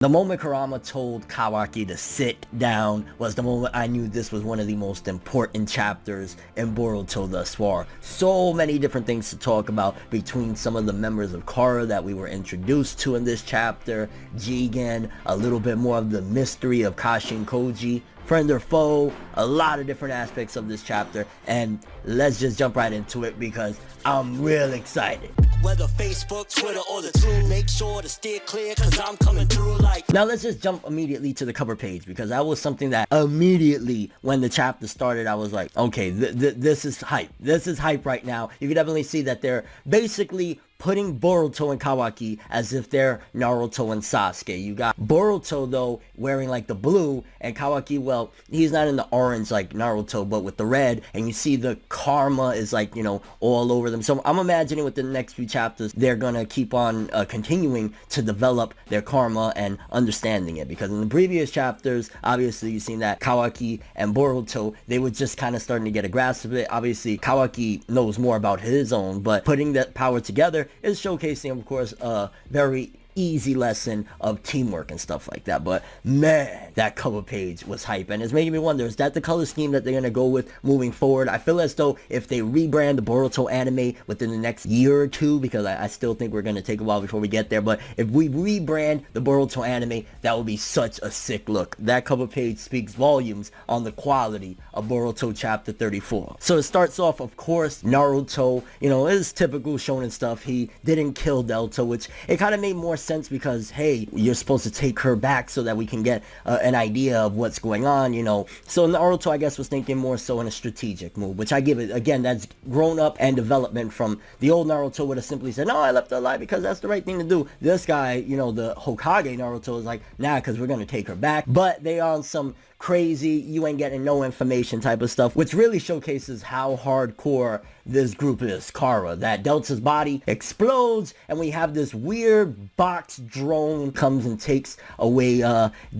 The moment Kurama told Kawaki to sit down was the moment I knew this was one of the most important chapters in Boruto thus far. So many different things to talk about between some of the members of Kara that we were introduced to in this chapter, JIGEN, a little bit more of the mystery of Kashin Koji, friend or foe, a lot of different aspects of this chapter, and let's just jump right into it because I'm real excited. Whether Facebook, Twitter, or the two, make sure to steer clear cause I'm coming through like... Now let's just jump immediately to the cover page because that was something that immediately when the chapter started I was like, okay, this is hype. This is hype right now. You can definitely see that they're basically putting Boruto and Kawaki as if they're Naruto and Sasuke. You got Boruto though wearing like the blue, and Kawaki, well, he's not in the orange like Naruto but with the red, and you see the karma is like, you know, all over them. So I'm imagining with the next few chapters they're gonna keep on continuing to develop their karma and understanding it, because in the previous chapters obviously you've seen that Kawaki and Boruto, they were just kind of starting to get a grasp of it. Obviously Kawaki knows more about his own, but putting that power together is showcasing, of course, a very easy lesson of teamwork and stuff like that. But man, that cover page was hype, and it's making me wonder, is that the color scheme that they're gonna go with moving forward? I feel as though if they rebrand the Boruto anime within the next year or two, because I still think we're gonna take a while before we get there, but if we rebrand the Boruto anime, that would be such a sick look. That cover page speaks volumes on the quality of Boruto chapter 34. So it starts off, of course, Naruto, you know, his typical shonen stuff. He didn't kill Delta, which it kind of made more sense because, hey, you're supposed to take her back so that we can get an idea of what's going on, you know. So Naruto, I guess, was thinking more so in a strategic move, which I give it, again, that's grown up and development from the old Naruto would have simply said, no, I left her alive because that's the right thing to do. This guy, you know, the Hokage Naruto is like, nah, because we're going to take her back. But they are on some crazy, you ain't getting no information type of stuff, which really showcases how hardcore this group is. Kara, that Delta's body explodes and we have this weird box drone comes and takes away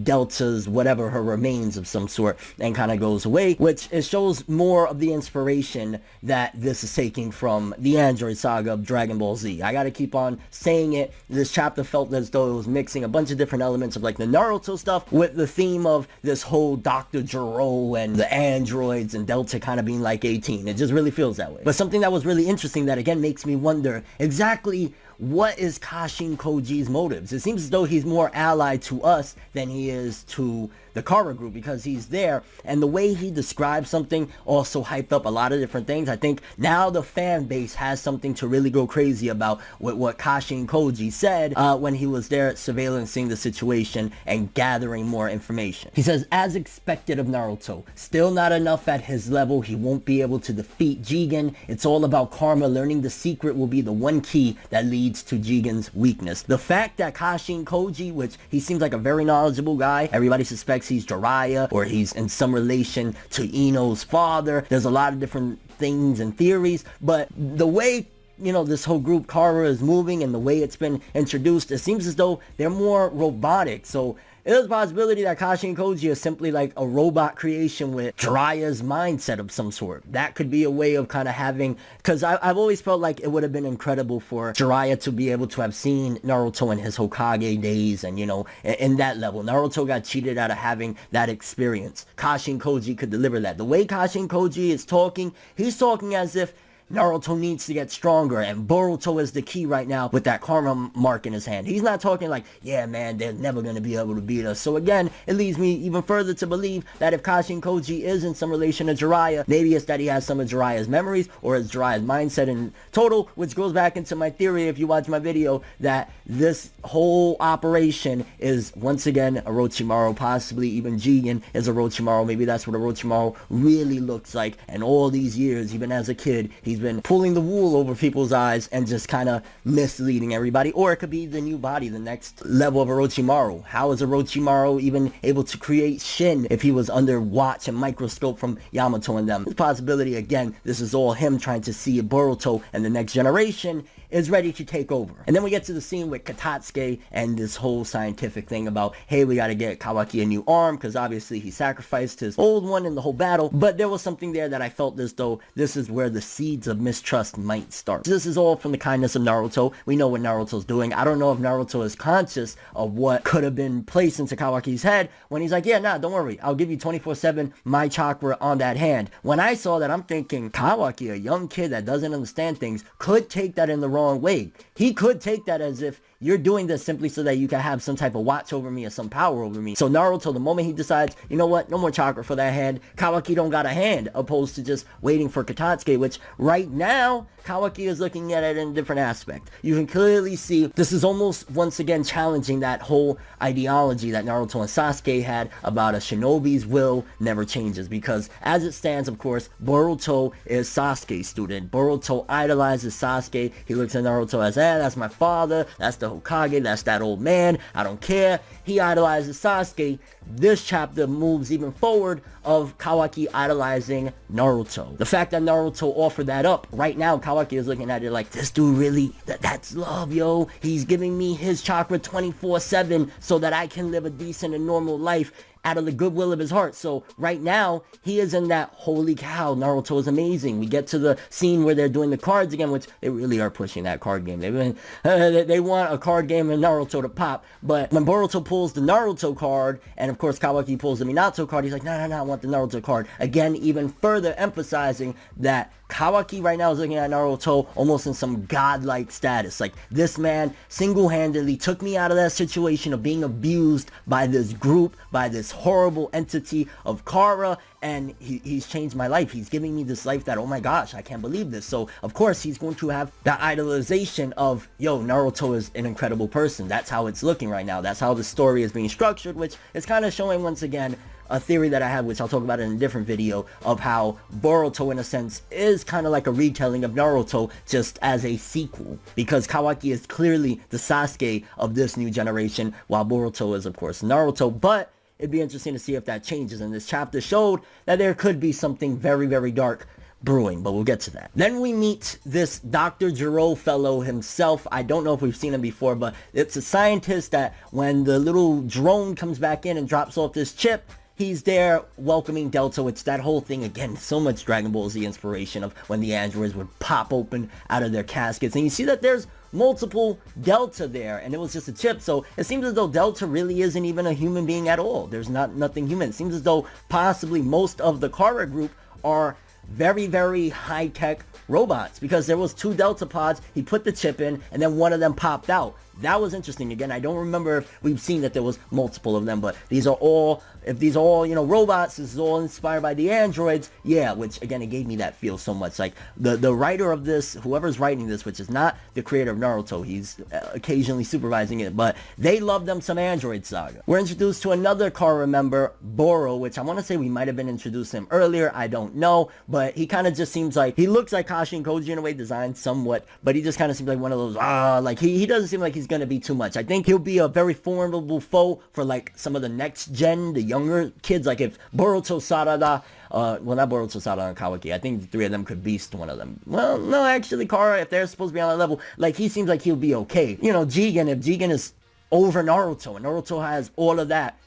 Delta's whatever, her remains of some sort, and kind of goes away, which it shows more of the inspiration that this is taking from the Android saga of Dragon Ball Z. I gotta keep on saying it. This chapter felt as though it was mixing a bunch of different elements of like the Naruto stuff with the theme of this whole Dr. Gero and the androids and Delta kind of being like 18. It just really feels that way. But something that was really interesting that again makes me wonder exactly what is Kashin Koji's motives. It seems as though he's more allied to us than he is to the Kara group because he's there, and the way he describes something also hyped up a lot of different things. I think now the fan base has something to really go crazy about with what Kashin Koji said when he was there surveillancing the situation and gathering more information. He says, as expected of Naruto, still not enough at his level, he won't be able to defeat Jigen. It's all about karma. Learning the secret will be the one key that leads to Jigen's weakness. The fact that Kashin Koji, which he seems like a very knowledgeable guy, everybody suspects he's Jiraiya or he's in some relation to Ino's father. There's a lot of different things and theories, but the way, you know, this whole group Kara is moving and the way it's been introduced, it seems as though they're more robotic. So there's a possibility that Kashin Koji is simply like a robot creation with Jiraiya's mindset of some sort. That could be a way of kind of having, because I've always felt like it would have been incredible for Jiraiya to be able to have seen Naruto in his Hokage days, and you know, in that level. Naruto got cheated out of having that experience. Kashin Koji could deliver that. The way Kashin Koji is talking, he's talking as if Naruto needs to get stronger, and Boruto is the key right now with that karma mark in his hand. He's not talking like, yeah man, they're never going to be able to beat us. So again, it leads me even further to believe that if Kashin Koji is in some relation to Jiraiya, maybe it's that he has some of Jiraiya's memories or it's Jiraiya's mindset in total, which goes back into my theory, if you watch my video, that this whole operation is once again Orochimaru, possibly even Jigen is Orochimaru. Maybe that's what Orochimaru really looks like, and all these years, even as a kid, he's been pulling the wool over people's eyes and just kind of misleading everybody. Or it could be the new body, the next level of Orochimaru. How is Orochimaru even able to create Shin if he was under watch and microscope from Yamato and them? The possibility, again, this is all him trying to see Boruto and the next generation is ready to take over. And then we get to the scene with Katatsuki and this whole scientific thing about, hey, we gotta get Kawaki a new arm, because obviously he sacrificed his old one in the whole battle. But there was something there that I felt as though this is where the seeds of mistrust might start. This is all from the kindness of Naruto. We know what Naruto's doing. I don't know if Naruto is conscious of what could have been placed into Kawaki's head when he's like, yeah, nah, don't worry, I'll give you 24/7 my chakra on that hand. When I saw that, I'm thinking Kawaki, a young kid that doesn't understand things, could take that in the wrong way. He could take that as if you're doing this simply so that you can have some type of watch over me or some power over me. So Naruto, the moment he decides, you know what, no more chakra for that hand, Kawaki don't got a hand, opposed to just waiting for Katatsuki, which right now, Kawaki is looking at it in a different aspect. You can clearly see this is almost once again challenging that whole ideology that Naruto and Sasuke had about a shinobi's will never changes, because as it stands, of course, Boruto is Sasuke's student. Boruto idolizes Sasuke. He looks at Naruto as, that's my father, that's the Hokage, that's that old man, I don't care. He idolizes Sasuke. This chapter moves even forward of Kawaki idolizing Naruto. The fact that Naruto offered that up, right now Kawaki is looking at it like, this dude really, that's love, yo. He's giving me his chakra 24/7 so that I can live a decent and normal life out of the goodwill of his heart. So right now, he is in that, holy cow, Naruto is amazing. We get to the scene where they're doing the cards again, which they really are pushing that card game. They want a card game in Naruto to pop. But when Boruto pulls the Naruto card, and of course Kawaki pulls the Minato card, he's like, no, I want the Naruto card. Again, even further emphasizing that Kawaki right now is looking at Naruto almost in some godlike status. Like, this man single-handedly took me out of that situation of being abused by this group, by this horrible entity of Kara, and he's changed my life. He's giving me this life that, oh my gosh, I can't believe this. So of course he's going to have that idolization of, yo, Naruto is an incredible person. That's how it's looking right now. That's how the story is being structured, which is kind of showing once again a theory that I have, which I'll talk about in a different video, of how Boruto in a sense is kind of like a retelling of Naruto, just as a sequel, because Kawaki is clearly the Sasuke of this new generation, while Boruto is of course Naruto. But it'd be interesting to see if that changes, and this chapter showed that there could be something very, very dark brewing, but we'll get to that. Then we meet this Dr. Gero fellow himself. I don't know if we've seen him before, but it's a scientist that when the little drone comes back in and drops off this chip, he's there welcoming Delta. It's that whole thing again, so much Dragon Ball Z inspiration of when the androids would pop open out of their caskets, and you see that there's multiple Delta there, and it was just a chip. So it seems as though Delta really isn't even a human being at all. There's nothing human. It seems as though possibly most of the Kara group are very, very high-tech robots, because there was 2 Delta pods, he put the chip in, and then one of them popped out. That was interesting. Again, I don't remember if we've seen that there was multiple of them, but these are all, if these are all, you know, robots, this is all inspired by the androids. Yeah, which again, it gave me that feel so much. Like the writer of this, whoever's writing this, which is not the creator of Naruto, he's occasionally supervising it, but they love them some Android Saga. We're introduced to another Kara member, Boro, which I want to say we might have been introduced to him earlier. I don't know, but he kind of just seems like, he looks like Kashin Koji in a way, designed somewhat, but he just kind of seems like one of those, like he doesn't seem like he's going to be too much. I think he'll be a very formidable foe for like some of the next gen, the younger kids. Like if Boruto, Sarada, well, not Boruto, Sarada, and Kawaki, I think the 3 of them could beast one of them. Well, no, actually, Kara, if they're supposed to be on that level, like he seems like he'll be okay. You know, JIGEN, if JIGEN is over Naruto and Naruto has all of that,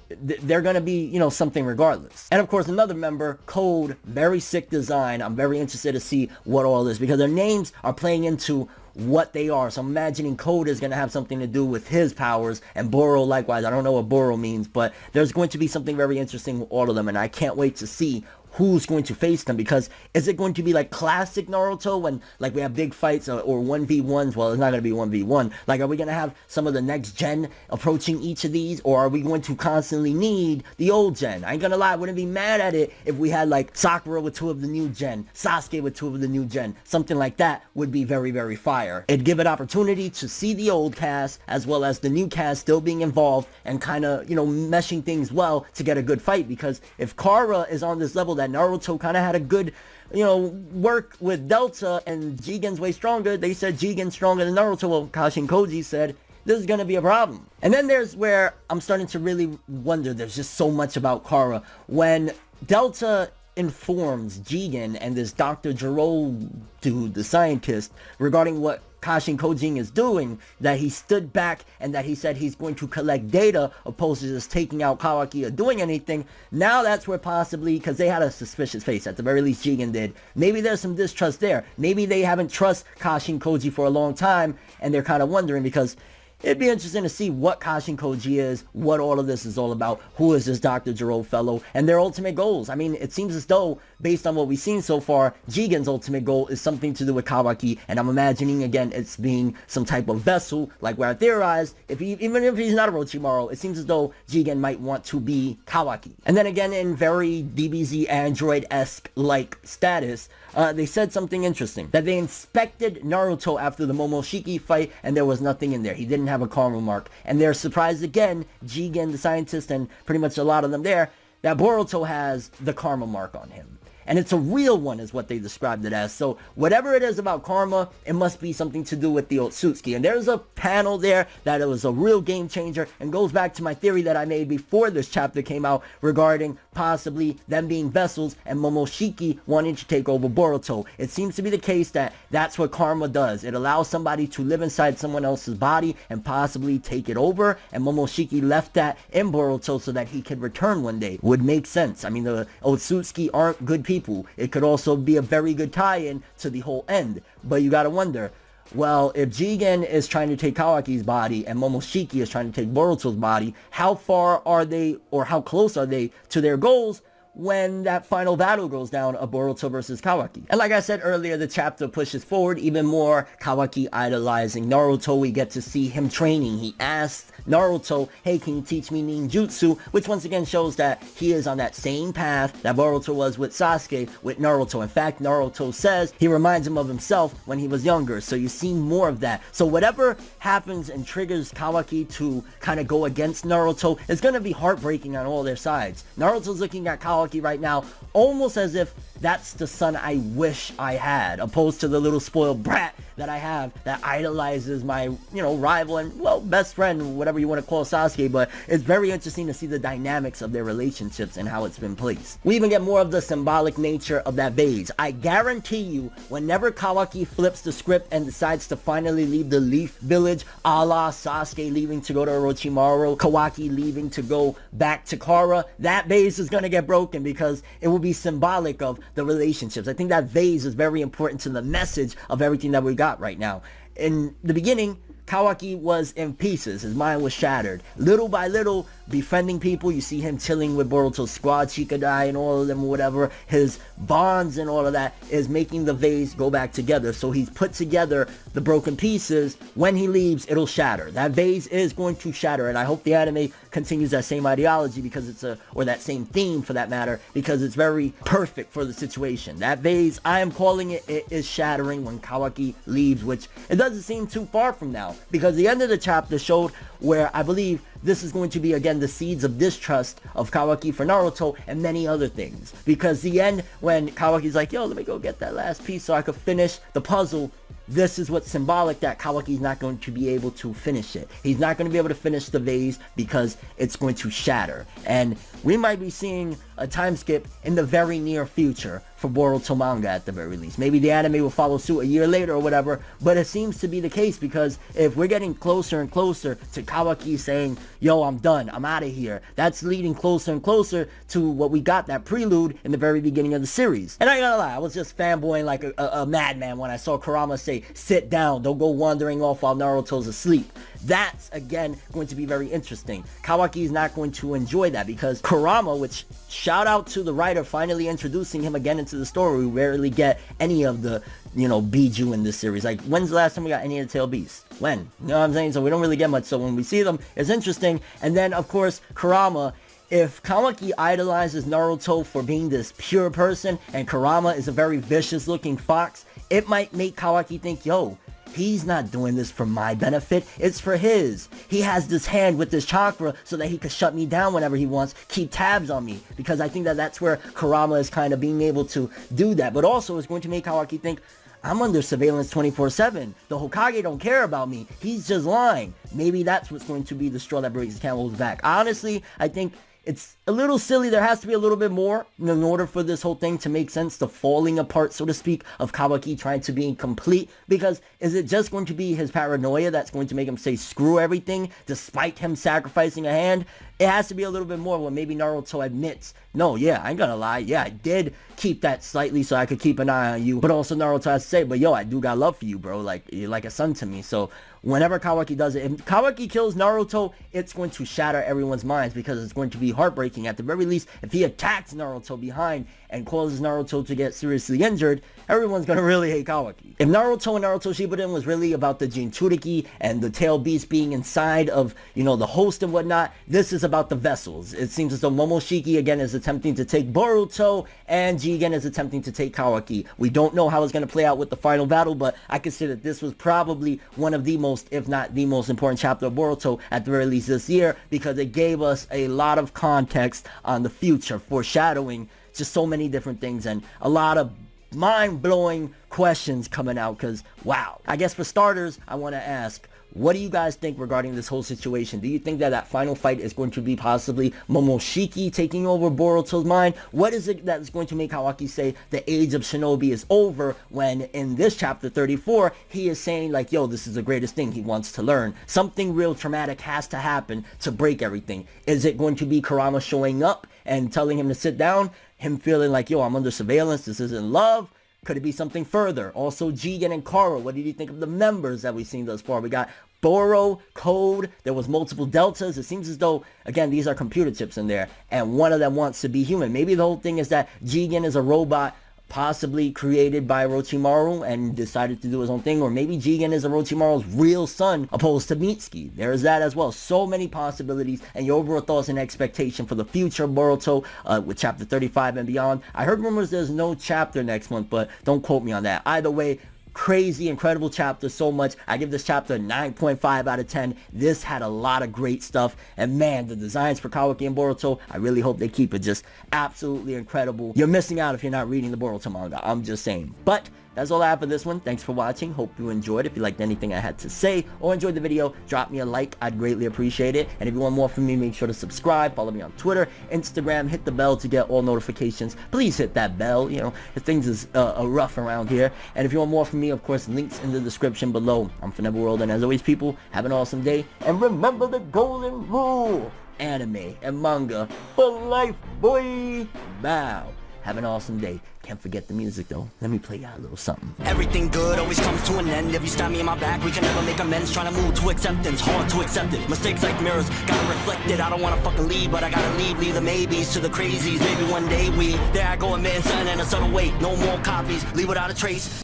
they're going to be, you know, something regardless. And of course, another member, Code, very sick design. I'm very interested to see what all this, because their names are playing into what they are. So I'm imagining Code is going to have something to do with his powers, and Boro likewise. I don't know what Boro means, but there's going to be something very interesting with all of them, and I can't wait to see who's going to face them, because is it going to be like classic Naruto when like we have big fights or 1v1s? Well, it's not going to be 1v1. Like, are we going to have some of the next gen approaching each of these, or are we going to constantly need the old gen? I ain't gonna lie, I wouldn't be mad at it if we had like Sakura with 2 of the new gen, Sasuke with 2 of the new gen. Something like that would be very, very fire. It'd give it opportunity to see the old cast as well as the new cast still being involved and kind of, you know, meshing things well to get a good fight. Because if Kara is on this level that Naruto kind of had a good, you know, work with Delta, and Jigen's way stronger, they said Jigen's stronger than Naruto. Well, Kashin Koji said this is going to be a problem. And then there's where I'm starting to really wonder, there's just so much about Kara. When Delta informs Jigen and this Dr. Gero dude, the scientist, regarding what Kashin Koji is doing, that he stood back and that he said he's going to collect data opposed to just taking out Kawaki or doing anything. Now that's where possibly, because they had a suspicious face, at the very least Jigen did, maybe there's some distrust there. Maybe they haven't trusted Kashin Koji for a long time and they're kind of wondering, because it'd be interesting to see what Kashin Koji is, what all of this is all about, who is this Dr. Gero fellow, and their ultimate goals. I mean, it seems as though, based on what we've seen so far, Jigen's ultimate goal is something to do with Kawaki, and I'm imagining, again, it's being some type of vessel, like where I theorized, even if he's not Orochimaru, it seems as though Jigen might want to be Kawaki. And then again, in very DBZ Android-esque-like status, they said something interesting, that they inspected Naruto after the Momoshiki fight, and there was nothing in there. He didn't have a karma mark, and they're surprised again, Jigen, the scientist, and pretty much a lot of them there, that Boruto has the karma mark on him. And it's a real one is what they described it as. So whatever it is about karma, it must be something to do with the Otsutsuki. And there's a panel there that it was a real game changer and goes back to my theory that I made before this chapter came out regarding possibly them being vessels and Momoshiki wanting to take over Boruto. It seems to be the case that that's what karma does. It allows somebody to live inside someone else's body and possibly take it over. And Momoshiki left that in Boruto so that he could return one day. Would make sense. I mean, the Otsutsuki aren't good people. It could also be a very good tie-in to the whole end. But you gotta wonder, well, if Jigen is trying to take Kawaki's body and Momoshiki is trying to take Boruto's body, how far are they, or how close are they to their goals when that final battle goes down of Boruto versus Kawaki? And like I said earlier, the chapter pushes forward even more. Kawaki idolizing Naruto. We get to see him training. He asked Naruto, hey, can you teach me ninjutsu? Which once again shows that he is on that same path that Boruto was with Sasuke, with Naruto. In fact, Naruto says he reminds him of himself when he was younger. So you see more of that. So whatever happens and triggers Kawaki to kind of go against Naruto, it's going to be heartbreaking on all their sides. Naruto's looking at Kawaki right now almost as if that's the son I wish I had, opposed to the little spoiled brat that I have that idolizes my, rival and, well, best friend, whatever you want to call Sasuke. But it's very interesting to see the dynamics of their relationships and how it's been placed. We even get more of the symbolic nature of that vase. I guarantee you, whenever Kawaki flips the script and decides to finally leave the Leaf Village, a la Sasuke leaving to go to Orochimaru, Kawaki leaving to go back to Kara, that vase is going to get broken because it will be symbolic of the relationships. I think that vase is very important to the message of everything that we got right now. In the beginning, Kawaki was in pieces. His mind was shattered. Little by little, befriending people. You see him chilling with Boruto's squad, Shikadai and all of them, whatever. His bonds and all of that is making the vase go back together. So he's put together the broken pieces. When he leaves, it'll shatter. That vase is going to shatter. And I hope the anime continues that same ideology because it's or that same theme for that matter, because it's very perfect for the situation. That vase, I am calling it is shattering when Kawaki leaves, which it doesn't seem too far from now, because the end of the chapter showed where I believe this is going to be again the seeds of distrust of Kawaki for Naruto and many other things. Because the end, when Kawaki's like, yo, let me go get that last piece so I could finish the puzzle, this is what's symbolic that Kawaki's not going to be able to finish it. He's not going to be able to finish the vase because it's going to shatter. And we might be seeing a time skip in the very near future for Boruto manga at the very least. Maybe the anime will follow suit a year later or whatever, but it seems to be the case because if we're getting closer and closer to Kawaki saying, yo, I'm done, I'm out of here, that's leading closer and closer to what we got, that prelude in the very beginning of the series. And I ain't gonna lie, I was just fanboying like a madman when I saw Kurama say, sit down, don't go wandering off while Naruto's asleep. That's, again, going to be very interesting. Kawaki is not going to enjoy that because Kurama, which, shout out to the writer finally introducing him again into the story. We rarely get any of the, Biju in this series. Like, when's the last time we got any of the Tail Beasts? When? You know what I'm saying? So we don't really get much. So when we see them, it's interesting. And then, of course, Kurama. If Kawaki idolizes Naruto for being this pure person and Kurama is a very vicious looking fox, it might make Kawaki think, yo, he's not doing this for my benefit, it's for his. He has this hand with this chakra so that he could shut me down whenever he wants, keep tabs on me. Because I think that that's where Kurama is kind of being able to do that. But also it's going to make Kawaki think, I'm under surveillance 24/7. The Hokage don't care about me. He's just lying. Maybe that's what's going to be the straw that breaks the camel's back. Honestly, I think it's a little silly. There has to be a little bit more in order for this whole thing to make sense, the falling apart, so to speak, of Kawaki trying to be complete. Because is it just going to be his paranoia that's going to make him say screw everything despite him sacrificing a hand? It has to be a little bit more when maybe Naruto admits, no, yeah, I ain't gonna lie, yeah, I did keep that slightly so I could keep an eye on you. But also Naruto has to say, but yo, I do got love for you, bro. Like, you're like a son to me. So whenever Kawaki does it, if Kawaki kills Naruto, it's going to shatter everyone's minds because it's going to be heartbreaking. At the very least, if he attacks Naruto behind and causes Naruto to get seriously injured, everyone's going to really hate Kawaki. If Naruto and Naruto Shippuden was really about the Jinchuriki and the tail beast being inside of, you know, the host and whatnot, this is about the vessels. It seems as though Momoshiki again is attempting to take Boruto and Jigen is attempting to take Kawaki. We don't know how it's going to play out with the final battle, but I consider this was probably one of the most, if not the most important chapter of Boruto at the very least this year, because it gave us a lot of context on the future, foreshadowing just so many different things and a lot of mind-blowing questions coming out. Because wow, I guess for starters, I want to ask, what do you guys think regarding this whole situation? Do you think that that final fight is going to be possibly Momoshiki taking over Boruto's mind? What is it that's going to make Kawaki say the age of shinobi is over when in this chapter 34 he is saying like, yo, this is the greatest thing he wants to learn? Something real traumatic has to happen to break everything. Is it going to be Kurama showing up and telling him to sit down? Him feeling like, yo, I'm under surveillance, this isn't love? Could it be something further? Also, Jigen and Kara, what did you think of the members that we've seen thus far? We got Boro, Code, there was multiple deltas. It seems as though, again, these are computer chips in there, and one of them wants to be human. Maybe the whole thing is that Jigen is a robot possibly created by Orochimaru and decided to do his own thing, or maybe Jigen is Orochimaru's real son opposed to Mitsuki. There's that as well. So many possibilities, and your overall thoughts and expectation for the future of Boruto with chapter 35 and beyond. I heard rumors there's no chapter next month, but don't quote me on that. Either way, crazy, incredible chapter, so much. I give this chapter a 9.5 out of 10. This had a lot of great stuff, and man, the designs for Kawaki and Boruto, I really hope they keep it just absolutely incredible. You're missing out if you're not reading the Boruto manga, I'm just saying. But that's all I have for this one. Thanks for watching. Hope you enjoyed. If you liked anything I had to say or enjoyed the video, drop me a like. I'd greatly appreciate it. And if you want more from me, make sure to subscribe. Follow me on Twitter, Instagram. Hit the bell to get all notifications. Please hit that bell. You know, things is rough around here. And if you want more from me, of course, links in the description below. I'm ForneverWorld, and as always, people, have an awesome day. And remember the golden rule. Anime and manga for life, boy. Bow. Have an awesome day. Can't forget the music though. Let me play y'all a little something. Everything good always comes to an end. If you stab me in my back, we can never make amends. Trying to move to acceptance, hard to accept it. Mistakes like mirrors, gotta reflect it. I don't wanna fucking leave, but I gotta leave. Leave the maybes to the crazies. Maybe one day there I go admitting something in a subtle way. No more copies, leave without a trace.